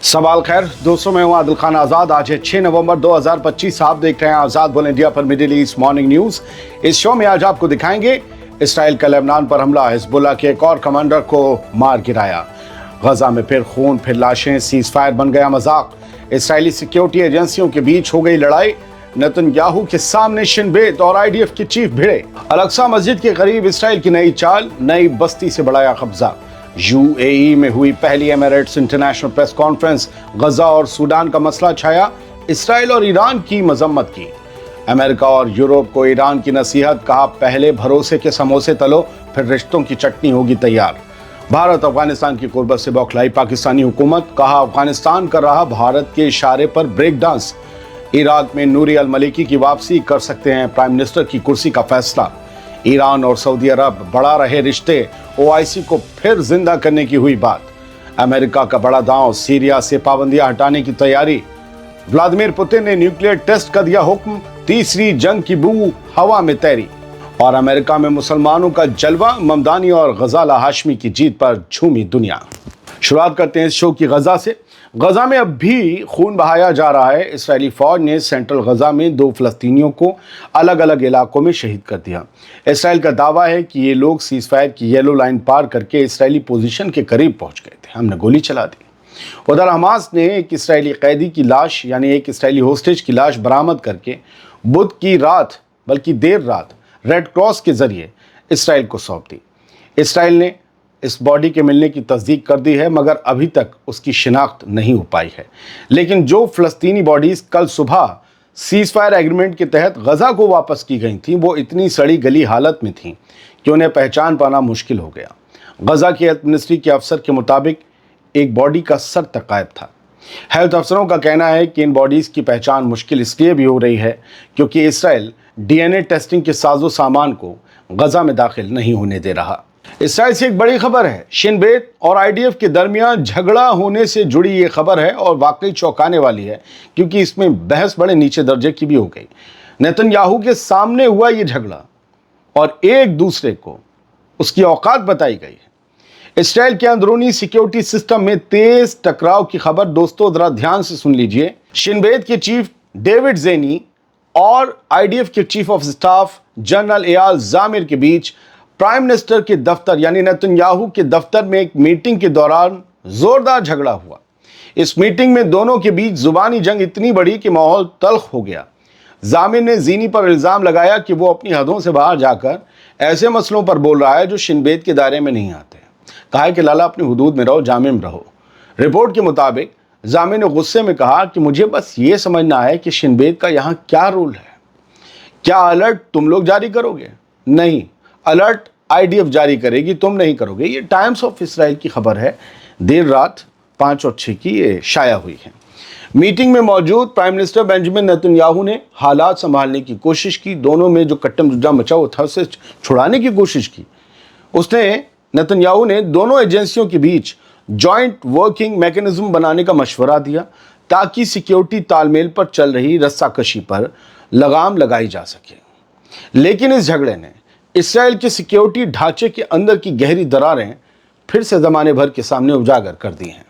सवाल खैर दोस्तों, मैं हूं आदिल खान आज़ाद। आज है 6 नवंबर 2025। आप देख रहे हैं आज़ाद बोल इंडिया पर मिडिल ईस्ट मॉर्निंग न्यूज़। इस शो में आज आपको दिखाएंगे इसराइल का लेबनान पर हमला, हिजबुल्लाह के एक और कमांडर को मार गिराया, गजा में फिर खून फिर लाशें, सीज फायर बन गया मजाक, इसराइली सिक्योरिटी एजेंसियों के बीच हो गई लड़ाई, नेतन्याहू के सामने शिन बेत और आईडीएफ के चीफ भिड़े, अल-अक्सा मस्जिद के करीब इसराइल की नई चाल, नई बस्ती से बढ़ाया कब्जा, यूएई में हुई पहली एमिरेट्स इंटरनेशनल प्रेस कॉन्फ्रेंस, गजा और सूडान का मसला छाया, इसराइल और ईरान की मजम्मत की, अमेरिका और यूरोप को ईरान की नसीहत, कहा पहले भरोसे के समोसे तलो फिर रिश्तों की चटनी होगी तैयार, भारत अफगानिस्तान की कुर्बत से बौखलाई पाकिस्तानी हुकूमत, कहा अफगानिस्तान कर रहा भारत के इशारे पर ब्रेक डांस, इराक में नूरी अल मलिकी की वापसी, कर सकते हैं प्राइम मिनिस्टर की कुर्सी का फैसला, ईरान और सऊदी अरब बढ़ा रहे रिश्ते, ओआईसी को फिर जिंदा करने की हुई बात, अमेरिका का बड़ा दांव, सीरिया से पाबंदियां हटाने की तैयारी, व्लादिमीर पुतिन ने न्यूक्लियर टेस्ट का दिया हुक्म, तीसरी जंग की बू हवा में तैरी, और अमेरिका में मुसलमानों का जलवा, ममदानी और गजाला हाशमी की जीत पर झूमी दुनिया। शुरुआत करते हैं इस शो की गजा से। गजा में अब भी खून बहाया जा रहा है। इसराइली फौज ने सेंट्रल गजा में 2 फलस्तीनियों को अलग अलग इलाकों में शहीद कर दिया। इसराइल का दावा है कि ये लोग सीज फायर की येलो लाइन पार करके इसराइली पोजीशन के करीब पहुंच गए थे, हमने गोली चला दी। उधर हमास ने एक इसराइली कैदी की लाश यानी एक इसराइली होस्टेज की लाश बरामद करके बुध की रात, बल्कि देर रात, रेड क्रॉस के जरिए इसराइल को सौंप दी। इसराइल ने इस बॉडी के मिलने की तस्दीक कर दी है, मगर अभी तक उसकी शिनाख्त नहीं हो पाई है। लेकिन जो फलस्तीनी बॉडीज कल सुबह सीज फायर एग्रीमेंट के तहत गजा को वापस की गई थीं, वो इतनी सड़ी गली हालत में थीं कि उन्हें पहचान पाना मुश्किल हो गया। गजा की हेल्थ मिनिस्ट्री के अफसर के मुताबिक एक बॉडी का सर तक गायब था। हेल्थ अफसरों का कहना है कि इन बॉडीज की पहचान मुश्किल इसलिए भी हो रही है क्योंकि इसराइल डीएनए टेस्टिंग के साजो सामान को गजा में दाखिल नहीं होने दे रहा। इसराइल से एक बड़ी खबर है, शिन बेत और आईडीएफ के दरमियान झगड़ा होने से जुड़ी ये खबर है और वाकई चौंकाने वाली है क्योंकि इसमें बहस बड़े नीचे दर्जे की भी हो गई। नेतन्याहू के सामने हुआ ये झगड़ा और एक दूसरे को उसकी औकात बताई गई है। इसराइल के अंदरूनी सिक्योरिटी सिस्टम में तेज टकराव की खबर दोस्तों जरा ध्यान से सुन लीजिए। शिन बेत के चीफ डेविड ज़ेनी और आईडीएफ के chief of staff general Eyal Zamir के बीच प्राइम मिनिस्टर के दफ्तर यानी नेतन्याहू के दफ्तर में एक मीटिंग के दौरान जोरदार झगड़ा हुआ। इस मीटिंग में दोनों के बीच जुबानी जंग इतनी बड़ी कि माहौल तल्ख हो गया। ज़ामिर ने ज़ीनी पर इल्ज़ाम लगाया कि वो अपनी हदों से बाहर जाकर ऐसे मसलों पर बोल रहा है जो शिन बेत के दायरे में नहीं आते। कहा कि लाला अपनी हुदूद में रहो, जामे में रहो। रिपोर्ट के मुताबिक ज़ामिर ने गुस्से में कहा कि मुझे बस ये समझना है कि शिन बेत का यहाँ क्या रोल है। क्या अलर्ट तुम लोग जारी करोगे? नहीं, अलर्ट आईडीएफ जारी करेगी, तुम नहीं करोगे। ये टाइम्स ऑफ इसराइल की खबर है, देर रात 5 और 6 की ये शाया हुई है। मीटिंग में मौजूद प्राइम मिनिस्टर बेंजामिन नेतन्याहू ने हालात संभालने की कोशिश की। दोनों में जो कट्टम जुज्जा मचा हुआ था उसे छुड़ाने की कोशिश की। नेतन्याहू ने दोनों एजेंसियों के बीच जॉइंट वर्किंग मैकेनिज्म बनाने का मशवरा दिया ताकि सिक्योरिटी तालमेल पर चल रही रस्साकशी पर लगाम लगाई जा सके। लेकिन इस झगड़े ने इसराइल के सिक्योरिटी ढांचे के अंदर की गहरी दरारें फिर से ज़माने भर के सामने उजागर कर दी हैं।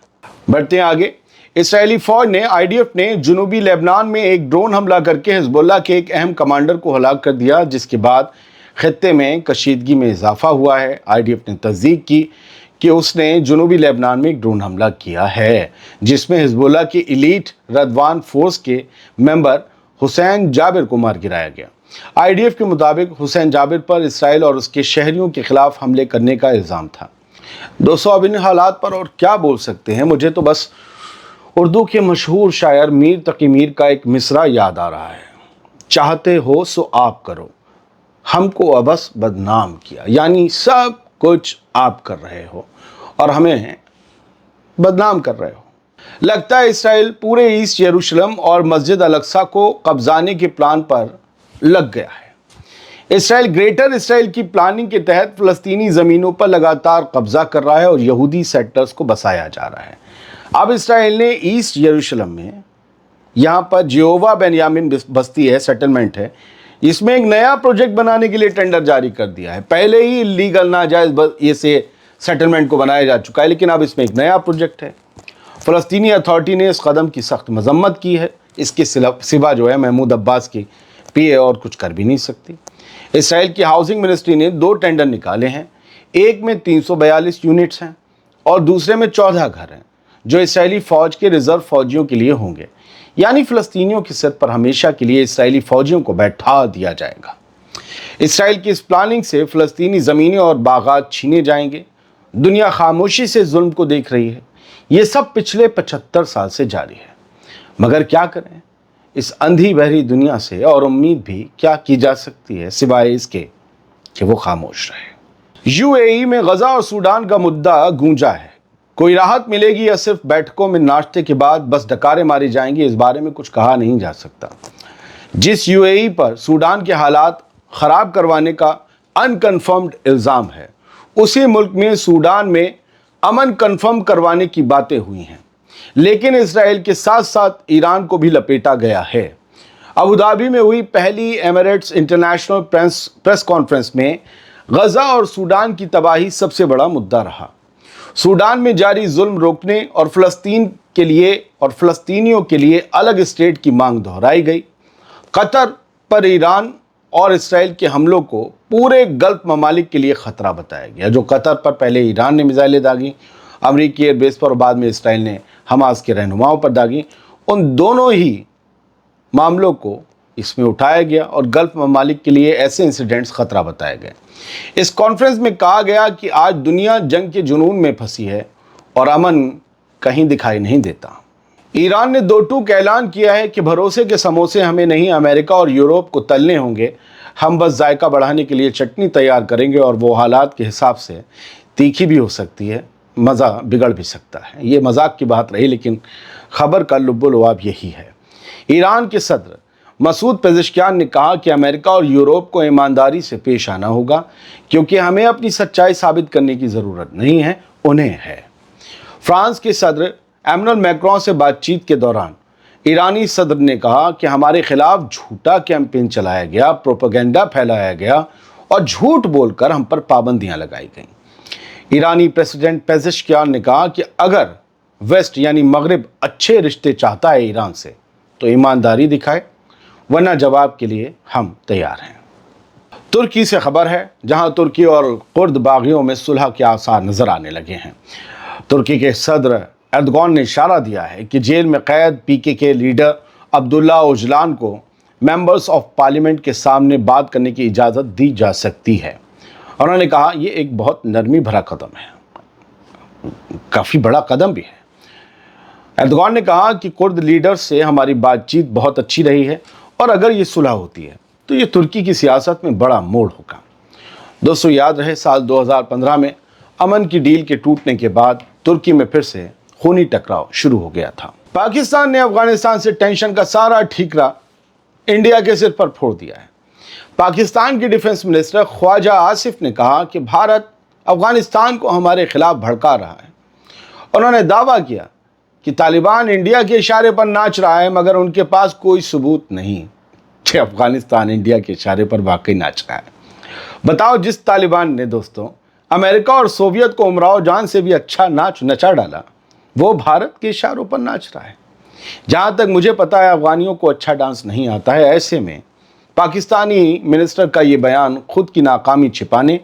बढ़ते हैं आगे। इसराइली फौज ने आईडीएफ ने जुनूबी लेबनान में एक ड्रोन हमला करके हिजबुल्लाह के एक अहम कमांडर को हलाक कर दिया, जिसके बाद खित्ते में कशीदगी में इजाफा हुआ है। आईडीएफ ने तस्दीक की कि उसने जुनूबी लेबनान में एक ड्रोन हमला किया है जिसमें हिजबुल्लाह के इलीट रदवान फोर्स के मेंबर हुसैन जाबिर को मार गिराया गया। आईडीएफ के मुताबिक हुसैन जाबिर पर इसराइल और उसके शहरियों के खिलाफ हमले करने का इल्ज़ाम था। दोस्तों, अब इन हालात पर और क्या बोल सकते हैं। मुझे तो बस उर्दू के मशहूर शायर मीर तकी मीर का एक मिसरा याद आ रहा है, चाहते हो सो आप करो, हमको अबस बदनाम किया। यानी सब कुछ आप कर रहे हो और हमें बदनाम कर रहे हो। लगता है इसराइल पूरे ईस्ट यरूशलेम और मस्जिद अल-अक्सा को कब्जाने के प्लान पर लग गया है। इसराइल ग्रेटर इसराइल की प्लानिंग के तहत फ़लस्तीनी ज़मीनों पर लगातार कब्जा कर रहा है और यहूदी सेक्टर्स को बसाया जा रहा है। अब इसराइल ने ईस्ट यरूशलेम में यहाँ पर जियोवा बेन्यामिन बस्ती है, सेटलमेंट है, इसमें एक नया प्रोजेक्ट बनाने के लिए टेंडर जारी कर दिया है। पहले ही लीगल नाजायज़ ये से सेटलमेंट को बनाया जा चुका है, लेकिन अब इसमें एक नया प्रोजेक्ट है। फ़लस्तीनी अथॉरिटी ने इस कदम की सख्त मजम्मत की है। इसके सिवा जो है महमूद अब्बास की पीए और कुछ कर भी नहीं सकती। इसराइल की हाउसिंग मिनिस्ट्री ने 2 टेंडर निकाले हैं। एक में 342 यूनिट्स हैं और दूसरे में 14 घर हैं जो इसराइली फ़ौज के रिज़र्व फ़ौजियों के लिए होंगे, यानी फ़लस्तीनियों के सिर पर हमेशा के लिए इसराइली फ़ौजियों को बैठा दिया जाएगा। इसराइल की इस प्लानिंग से फ़लस्तीनी ज़मीनें और बागात छीने जाएंगे। दुनिया खामोशी से जुल्म को देख रही है। ये सब पिछले 75 साल से जारी है, मगर क्या करें, इस अंधी बहरी दुनिया से और उम्मीद भी क्या की जा सकती है सिवाय इसके कि वो खामोश रहे। यूएई में गजा और सूडान का मुद्दा गूंजा है। कोई राहत मिलेगी या सिर्फ बैठकों में नाश्ते के बाद बस डकारे मारी जाएंगी, इस बारे में कुछ कहा नहीं जा सकता। जिस यूएई पर सूडान के हालात खराब करवाने का अनकन्फर्म्ड इल्ज़ाम है, उसी मुल्क में सूडान में अमन कन्फर्म करवाने की बातें हुई हैं, लेकिन इसराइल के साथ साथ ईरान को भी लपेटा गया है। अबू धाबी में हुई पहली एमिरेट्स इंटरनेशनल प्रेस कॉन्फ्रेंस में गजा और सूडान की तबाही सबसे बड़ा मुद्दा रहा। सूडान में जारी जुल्म रोकने और फ़लस्तीन के लिए और फ़लस्तीनियों के लिए अलग स्टेट की मांग दोहराई गई। कतर पर ईरान और इसराइल के हमलों को पूरे गल्फ ममालिक के लिए ख़तरा बताया गया। जो कतर पर पहले ईरान ने मिसाइलें दागी, अमरीकी एयरबेस पर और बाद में इसराइल ने हमास के रहनुमाओं पर दागी, उन दोनों ही मामलों को इसमें उठाया गया और गल्फ ममालिक के लिए ऐसे इंसिडेंट्स ख़तरा बताए गए। इस कॉन्फ्रेंस में कहा गया कि आज दुनिया जंग के जुनून में फंसी है और अमन कहीं दिखाई नहीं देता। ईरान ने 2 टूक ऐलान किया है कि भरोसे के समोसे हमें नहीं, अमेरिका और यूरोप को तलने होंगे। हम बस जायका बढ़ाने के लिए चटनी तैयार करेंगे और वो हालात के हिसाब से तीखी भी हो सकती है, मज़ा बिगड़ भी सकता है। ये मजाक की बात रही, लेकिन खबर का लुब्बुल-लुआब यही है। ईरान के सदर मसूद पेज़ेश्कियान ने कहा कि अमेरिका और यूरोप को ईमानदारी से पेश आना होगा, क्योंकि हमें अपनी सच्चाई साबित करने की ज़रूरत नहीं है, उन्हें है। फ्रांस के सदर एमैनुअल मैक्रों से बातचीत के दौरान ईरानी सदर ने कहा कि हमारे खिलाफ झूठा कैंपेन चलाया गया, प्रोपेगेंडा फैलाया गया और झूठ बोलकर हम पर पाबंदियां लगाई गईं। ईरानी प्रेसिडेंट पेज़ेश्कियान ने कहा कि अगर वेस्ट यानी मगरिब अच्छे रिश्ते चाहता है ईरान से, तो ईमानदारी दिखाए, वरना जवाब के लिए हम तैयार हैं। तुर्की से खबर है, जहां तुर्की और कुर्द बागियों में सुलह के आसार नजर आने लगे हैं। तुर्की के सदर एर्दोगान ने इशारा दिया है कि जेल में कैद पीकेके लीडर अब्दुल्ला ओजलान को मेंबर्स ऑफ पार्लियामेंट के सामने बात करने की इजाज़त दी जा सकती है। उन्होंने कहा ये एक बहुत नरमी भरा कदम है, काफ़ी बड़ा कदम भी है। एर्दोगान ने कहा कि कुर्द लीडर से हमारी बातचीत बहुत अच्छी रही है और अगर ये सुलह होती है तो ये तुर्की की सियासत में बड़ा मोड़ होगा। दोस्तों, याद रहे साल 2015 में अमन की डील के टूटने के बाद तुर्की में फिर से खूनी टकराव शुरू हो गया था। पाकिस्तान ने अफगानिस्तान से टेंशन का सारा ठीकरा इंडिया के सिर पर फोड़ दिया है। पाकिस्तान के डिफेंस मिनिस्टर ख्वाजा आसिफ ने कहा कि भारत अफगानिस्तान को हमारे खिलाफ भड़का रहा है। उन्होंने दावा किया कि तालिबान इंडिया के इशारे पर नाच रहा है, मगर उनके पास कोई सबूत नहीं कि अफगानिस्तान इंडिया के इशारे पर वाकई नाच रहा है। बताओ, जिस तालिबान ने दोस्तों अमेरिका और सोवियत को उमराव जान से भी अच्छा नाच नचा डाला, वो भारत के इशारों पर नाच रहा है। जहाँ तक मुझे पता है, अफगानियों को अच्छा डांस नहीं आता है। ऐसे में पाकिस्तानी मिनिस्टर का ये बयान खुद की नाकामी छिपाने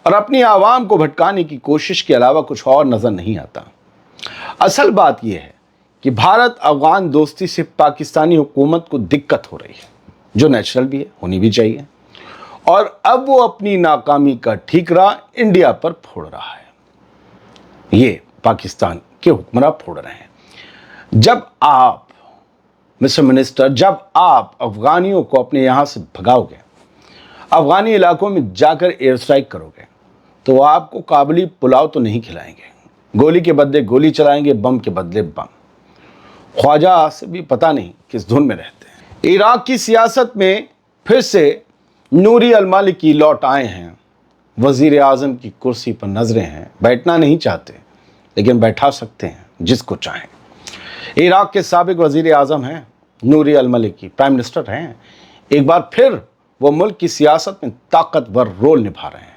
और अपनी आवाम को भटकाने की कोशिश के अलावा कुछ और नज़र नहीं आता। असल बात यह है कि भारत अफगान दोस्ती से पाकिस्तानी हुकूमत को दिक्कत हो रही है, जो नेचुरल भी है, होनी भी चाहिए, और अब वो अपनी नाकामी का ठीकरा इंडिया पर फोड़ रहा है। ये पाकिस्तान के हुक्मरान फोड़ रहे हैं। जब आप मिस्टर मिनिस्टर, जब आप अफगानियों को अपने यहाँ से भगाओगे, अफगानी इलाकों में जाकर एयर स्ट्राइक करोगे, तो आपको काबुली पुलाव तो नहीं खिलाएंगे, गोली के बदले गोली चलाएंगे, बम के बदले बम। ख्वाजा से भी पता नहीं किस धुन में रहते हैं। इराक की सियासत में फिर से नूरी अल-मालिकी लौट आए हैं। वज़ीर आज़म की कुर्सी पर नजरें हैं, बैठना नहीं चाहते लेकिन बैठा सकते हैं जिसको चाहें। इराक के साबिक वज़ीर आज़म हैं नूरी अल-मालिकी, प्राइम मिनिस्टर हैं। एक बार फिर वो मुल्क की सियासत में ताकतवर रोल निभा रहे हैं।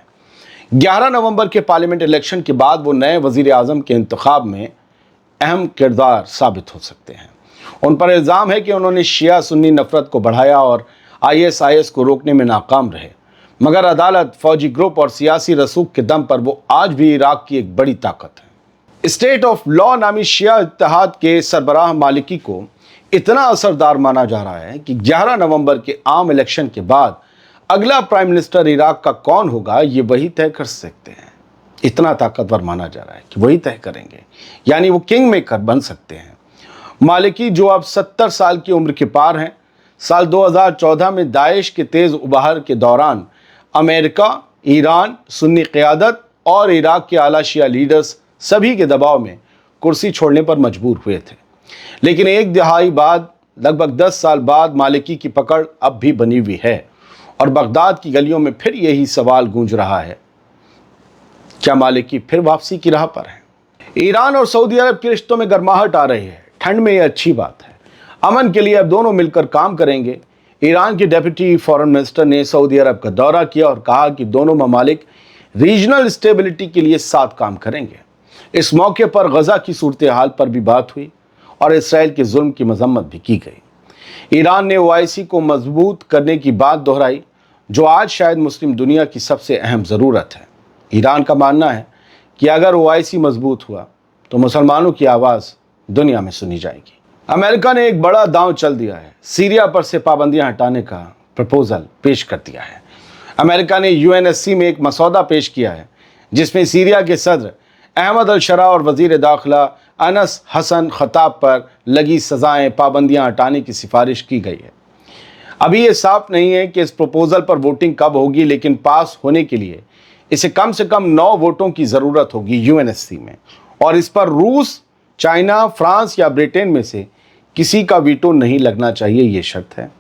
11 नवंबर के पार्लियामेंट इलेक्शन के बाद वो नए वज़ीर आज़म के इंतखाब में अहम किरदार साबित हो सकते हैं। उन पर इल्ज़ाम है कि उन्होंने शिया सुन्नी नफरत को बढ़ाया और ISIS को रोकने में नाकाम रहे, मगर अदालत, फौजी ग्रुप और सियासी रसूख के दम पर वो आज भी इराक की एक बड़ी ताकत है। स्टेट ऑफ लॉ नामी शिया इत्तेहाद के सरबराह मालिकी को इतना असरदार माना जा रहा है कि 11 नवंबर के आम इलेक्शन के बाद अगला प्राइम मिनिस्टर इराक का कौन होगा ये वही तय कर सकते हैं। इतना ताकतवर माना जा रहा है कि वही तय करेंगे, यानी वो किंग मेकर बन सकते हैं। मालिकी, जो अब 70 साल की उम्र के पार हैं, साल 2014 में दाइश के तेज उबाहर के दौरान अमेरिका, ईरान, सुन्नी क़यादत और इराक के आला शिया लीडर्स सभी के दबाव में कुर्सी छोड़ने पर मजबूर हुए थे। लेकिन एक दिहाई बाद, लगभग 10 साल बाद, मालिकी की पकड़ अब भी बनी हुई है और बगदाद की गलियों में फिर यही सवाल गूंज रहा है, क्या मालिकी फिर वापसी की राह पर है? ईरान और सऊदी अरब के रिश्तों में गर्माहट आ रही है। ठंड में यह अच्छी बात है। अमन के लिए अब दोनों मिलकर काम करेंगे। ईरान के डिप्टी फॉरेन मिनिस्टर ने सऊदी अरब का दौरा किया और कहा कि दोनों ममालिक रीजनल स्टेबिलिटी के लिए साथ काम करेंगे। इस मौके पर गजा की सूरत हाल पर भी बात हुई और इसराइल के जुल्म की मजम्मत भी की गई। ईरान ने OIC को मजबूत करने की बात दोहराई, जो आज शायद मुस्लिम दुनिया की सबसे अहम ज़रूरत है। ईरान का मानना है कि अगर OIC मजबूत हुआ तो मुसलमानों की आवाज़ दुनिया में सुनी जाएगी। अमेरिका ने एक बड़ा दांव चल दिया है। सीरिया पर से पाबंदियां हटाने का प्रपोजल पेश कर दिया है। अमेरिका ने UNSC में एक मसौदा पेश किया है जिसमें सीरिया के सदर अहमद अल-शरा और वज़ीर दाखिला अनस हसन खताब पर लगी सज़ाएं, पाबंदियां हटाने की सिफारिश की गई है। अभी ये साफ नहीं है कि इस प्रपोजल पर वोटिंग कब होगी, लेकिन पास होने के लिए इसे कम से कम 9 वोटों की ज़रूरत होगी UNSC में, और इस पर रूस, चाइना, फ्रांस या ब्रिटेन में से किसी का वीटो नहीं लगना चाहिए, ये शर्त है।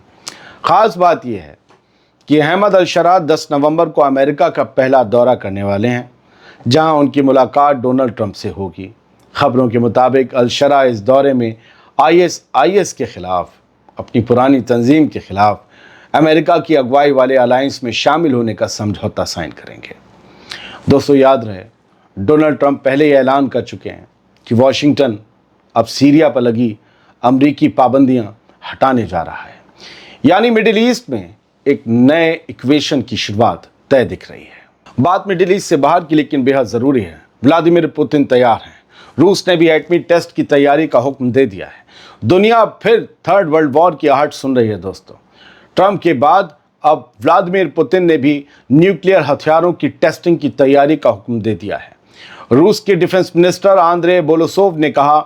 ख़ास बात यह है कि अहमद अल-शरा 10 नवंबर को अमेरिका का पहला दौरा करने वाले हैं, जहां उनकी मुलाकात डोनाल्ड ट्रंप से होगी। खबरों के मुताबिक अल-शरा इस दौरे में ISIS के ख़िलाफ़, अपनी पुरानी तंजीम के ख़िलाफ़ अमेरिका की अगुवाई वाले अलायंस में शामिल होने का समझौता साइन करेंगे। दोस्तों, याद रहे, डोनाल्ड ट्रंप पहले ही ऐलान कर चुके हैं कि वॉशिंगटन अब सीरिया पर लगी अमरीकी पाबंदियां हटाने जा रहा है, यानी मिडिल ईस्ट में एक नए इक्वेशन की शुरुआत तय दिख रही है। बात मिडिल ईस्ट से बाहर की, लेकिन बेहद ज़रूरी है। व्लादिमीर पुतिन तैयार हैं। रूस ने भी एटमी टेस्ट की तैयारी का हुक्म दे दिया है। दुनिया फिर थर्ड वर्ल्ड वॉर की आहट सुन रही है। दोस्तों, ट्रंप के बाद अब व्लादिमीर पुतिन ने भी न्यूक्लियर हथियारों की टेस्टिंग की तैयारी का हुक्म दे दिया है। रूस के डिफेंस मिनिस्टर आंद्रे बोलोसोव ने कहा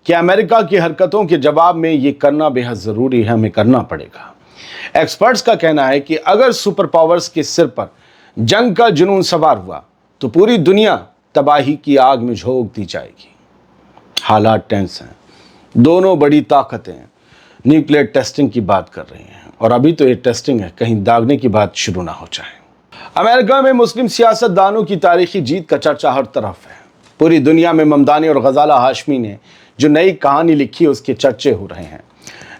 कि अमेरिका की हरकतों के जवाब में ये करना बेहद ज़रूरी है, हमें करना पड़ेगा। एक्सपर्ट्स का कहना है कि अगर सुपर पावर्स के सिर पर जंग का जुनून सवार हुआ तो पूरी दुनिया तबाही की आग में झोंक दी जाएगी। हालात टेंस हैं। दोनों बड़ी ताकतें न्यूक्लियर टेस्टिंग की बात कर रही हैं, और अभी तो ये टेस्टिंग है, कहीं दागने की बात शुरू ना हो जाए। अमेरिका में मुस्लिम सियासतदानों की तारीखी जीत का चर्चा हर तरफ है। पूरी दुनिया में ममदानी और गजाला हाशमी ने जो नई कहानी लिखी है, उसके चर्चे हो रहे हैं।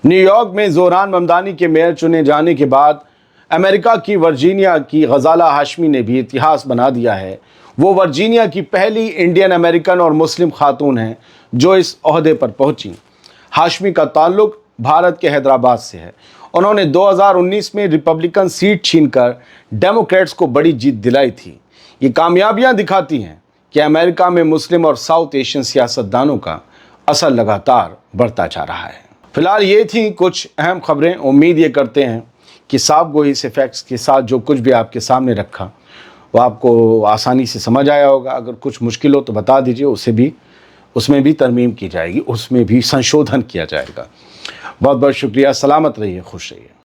न्यूयॉर्क में जोहरान ममदानी के मेयर चुने जाने के बाद अमेरिका की वर्जीनिया की गजाला हाशमी ने भी इतिहास बना दिया है। वो वर्जीनिया की पहली इंडियन अमेरिकन और मुस्लिम खातून हैं जो इस ओहदे पर पहुंची। हाशमी का ताल्लुक भारत के हैदराबाद से है। उन्होंने 2019 में रिपब्लिकन सीट छीनकर डेमोक्रेट्स को बड़ी जीत दिलाई थी। ये कामयाबियां दिखाती हैं कि अमेरिका में मुस्लिम और साउथ एशियन सियासतदानों का असर लगातार बढ़ता जा रहा है। फिलहाल ये थी कुछ अहम खबरें। उम्मीद ये करते हैं कि साफ गोई से फैक्ट्स के साथ जो कुछ भी आपके सामने रखा वो आपको आसानी से समझ आया होगा। अगर कुछ मुश्किल हो तो बता दीजिए, उसमें भी तरमीम की जाएगी, उसमें भी संशोधन किया जाएगा। बहुत बहुत शुक्रिया। सलामत रहिए, खुश रहिए।